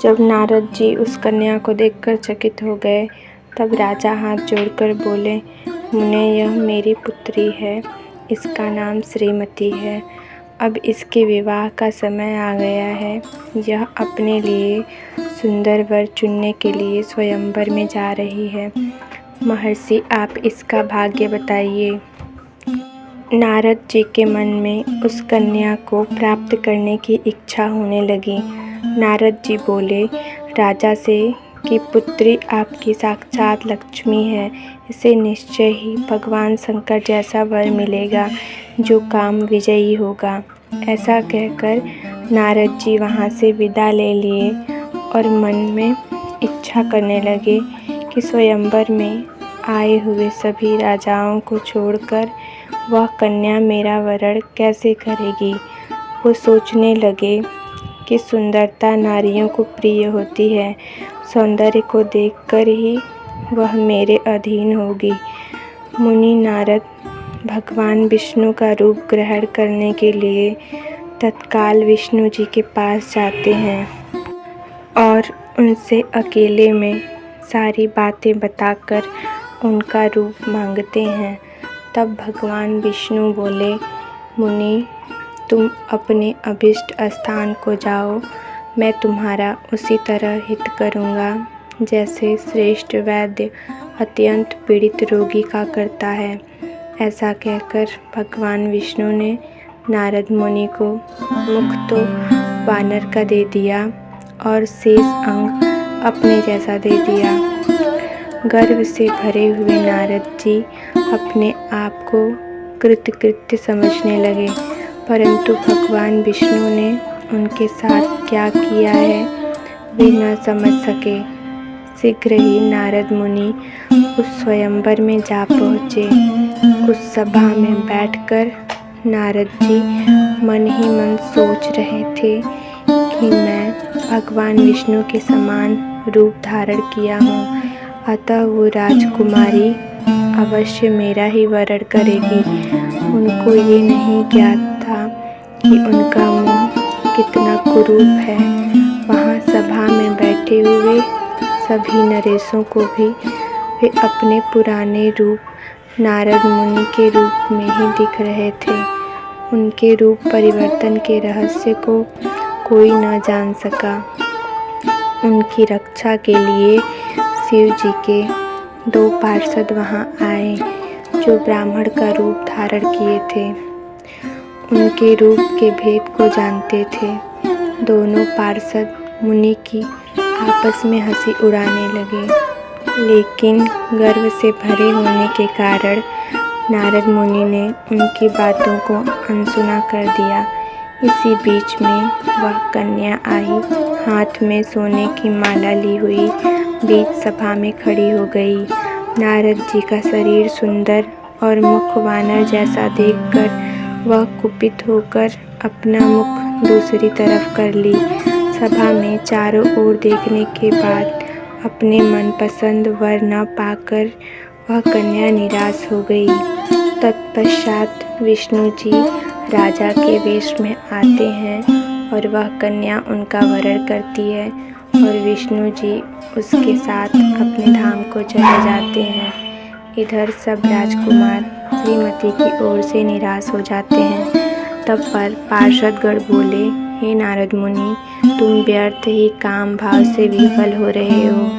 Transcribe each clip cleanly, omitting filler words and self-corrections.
जब नारद जी उस कन्या को देखकर चकित हो गए, तब राजा हाथ जोड़कर बोले, मुने, यह मेरी पुत्री है। इसका नाम श्रीमती है। अब इसके विवाह का समय आ गया है। यह अपने लिए सुंदर वर चुनने के लिए स्वयंवर में जा रही है। महर्षि, आप इसका भाग्य बताइए। नारद जी के मन में उस कन्या को प्राप्त करने की इच्छा होने लगी। नारद जी बोले राजा से कि पुत्री आपकी साक्षात लक्ष्मी है। इसे निश्चय ही भगवान शंकर जैसा वर मिलेगा जो काम विजयी होगा। ऐसा कहकर नारद जी वहाँ से विदा ले लिए और मन में इच्छा करने लगे कि स्वयंवर में आए हुए सभी राजाओं को छोड़कर वह कन्या मेरा वरण कैसे करेगी। वो सोचने लगे कि सुंदरता नारियों को प्रिय होती है। सौंदर्य को देखकर ही वह मेरे अधीन होगी। मुनि नारद भगवान विष्णु का रूप ग्रहण करने के लिए तत्काल विष्णु जी के पास जाते हैं और उनसे अकेले में सारी बातें बताकर उनका रूप मांगते हैं। तब भगवान विष्णु बोले, मुनि, तुम अपने अभीष्ट स्थान को जाओ। मैं तुम्हारा उसी तरह हित करूँगा जैसे श्रेष्ठ वैद्य अत्यंत पीड़ित रोगी का करता है। ऐसा कहकर भगवान विष्णु ने नारद मुनि को मुख तो वानर का दे दिया और शेष अंग अपने जैसा दे दिया। गर्व से भरे हुए नारद जी अपने आप को कृतकृत्य समझने लगे, परंतु भगवान विष्णु ने उनके साथ क्या किया है वे न समझ सके। शीघ्र ही नारद मुनि उस स्वयंवर में जा पहुँचे। उस सभा में बैठकर नारद जी मन ही मन सोच रहे थे कि मैं भगवान विष्णु के समान रूप धारण किया हूँ, अतः वो राजकुमारी अवश्य मेरा ही वरण करेगी। उनको ये नहीं ज्ञात था कि उनका मुँह कितना कुरूप है। वहाँ सभा में बैठे हुए सभी नरेशों को भी वे अपने पुराने रूप नारद मुनि के रूप में ही दिख रहे थे। उनके रूप परिवर्तन के रहस्य को कोई न जान सका। उनकी रक्षा के लिए शिव जी के 2 पार्षद वहाँ आए जो ब्राह्मण का रूप धारण किए थे। उनके रूप के भेद को जानते थे। दोनों पार्षद मुनि की आपस में हंसी उड़ाने लगे, लेकिन गर्व से भरे होने के कारण नारद मुनि ने उनकी बातों को अनसुना कर दिया। इसी बीच में वह कन्या आई, हाथ में सोने की माला ली हुई बीच सभा में खड़ी हो गई। नारद जी का शरीर सुंदर और मुख वानर जैसा देखकर वह कुपित होकर अपना मुख दूसरी तरफ कर ली। सभा में चारों ओर देखने के बाद अपने मनपसंद वर न पाकर वह कन्या निराश हो गई। तत्पश्चात विष्णु जी राजा के वेश में आते हैं और वह कन्या उनका वरण करती है और विष्णु जी उसके साथ अपने धाम को चले जाते हैं। इधर सब राजकुमार श्रीमती की ओर से निराश हो जाते हैं। तब पर पार्षदगण बोले, हे नारद मुनि, तुम व्यर्थ ही काम भाव से विफल हो रहे हो।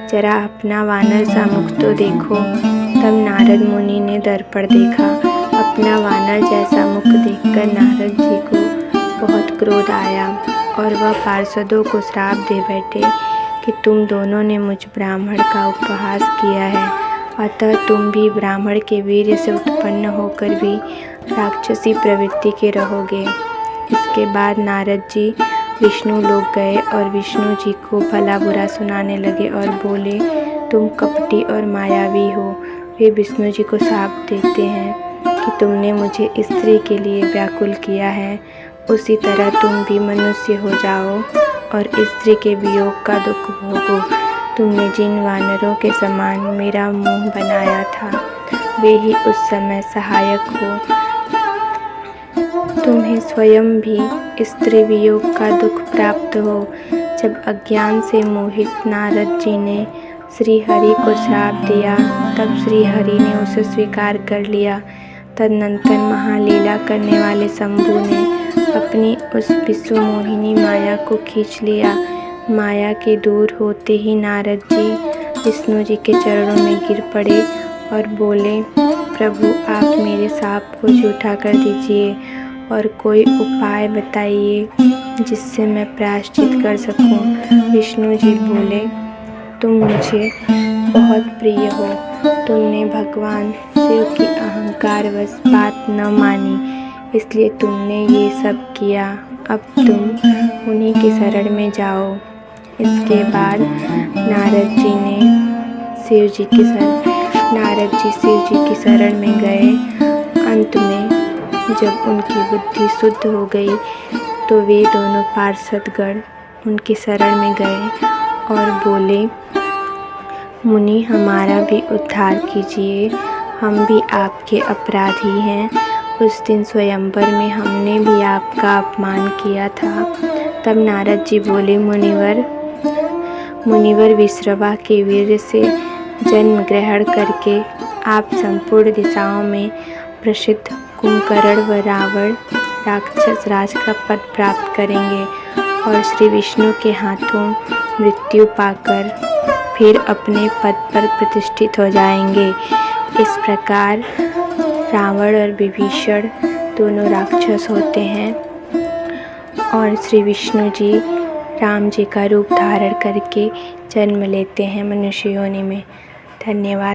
जरा अपना वानर सा मुख तो देखो। तब नारद मुनि ने दर्पण देखा। अपना वानर जैसा मुख देखकर नारद जी को बहुत क्रोध आया और वह पार्षदों को श्राप दे बैठे कि तुम दोनों ने मुझ ब्राह्मण का उपहास किया है, अतः तुम भी ब्राह्मण के वीर्य से उत्पन्न होकर भी राक्षसी प्रवृत्ति के रहोगे। इसके बाद नारद जी विष्णु लोक गए और विष्णु जी को भला बुरा सुनाने लगे और बोले, तुम कपटी और मायावी हो। वे विष्णु जी को शाप देते हैं कि तुमने मुझे स्त्री के लिए व्याकुल किया है, उसी तरह तुम भी मनुष्य हो जाओ और स्त्री के वियोग का दुख भोगो। तुमने जिन वानरों के समान मेरा मुंह बनाया था, वे ही उस समय सहायक हो। तुम्हें स्वयं भी स्त्री वियोग का दुख प्राप्त हो। जब अज्ञान से मोहित नारद जी ने श्री हरि को श्राप दिया, तब श्री हरि ने उसे स्वीकार कर लिया। तदनंतर महालीला करने वाले शंभु ने अपनी उस विश्व मोहिनी माया को खींच लिया। माया के दूर होते ही नारद जी विष्णु जी के चरणों में गिर पड़े और बोले, प्रभु आप मेरे शाप को झूठा कर दीजिए और कोई उपाय बताइए जिससे मैं प्रायश्चित कर सकूं। विष्णु जी बोले, तुम मुझे बहुत प्रिय हो। तुमने भगवान शिव की अहंकारवश बात न मानी, इसलिए तुमने ये सब किया। अब तुम उन्हीं की शरण में जाओ। इसके बाद नारद जी शिव जी की शरण में गए। अंत में जब उनकी बुद्धि शुद्ध हो गई तो वे दोनों पार्षदगण उनकी शरण में गए और बोले, मुनि हमारा भी उद्धार कीजिए, हम भी आपके अपराधी हैं। उस दिन स्वयंवर में हमने भी आपका अपमान किया था। तब नारद जी बोले, मुनिवर विश्रवा के वीर्य से जन्म ग्रहण करके आप संपूर्ण दिशाओं में प्रसिद्ध कुंभकर्ण व रावण राक्षस राज का पद प्राप्त करेंगे और श्री विष्णु के हाथों मृत्यु पाकर फिर अपने पद पर प्रतिष्ठित हो जाएंगे। इस प्रकार रावण और विभीषण दोनों राक्षस होते हैं और श्री विष्णु जी राम जी का रूप धारण करके जन्म लेते हैं मनुष्य योनि में। धन्यवाद।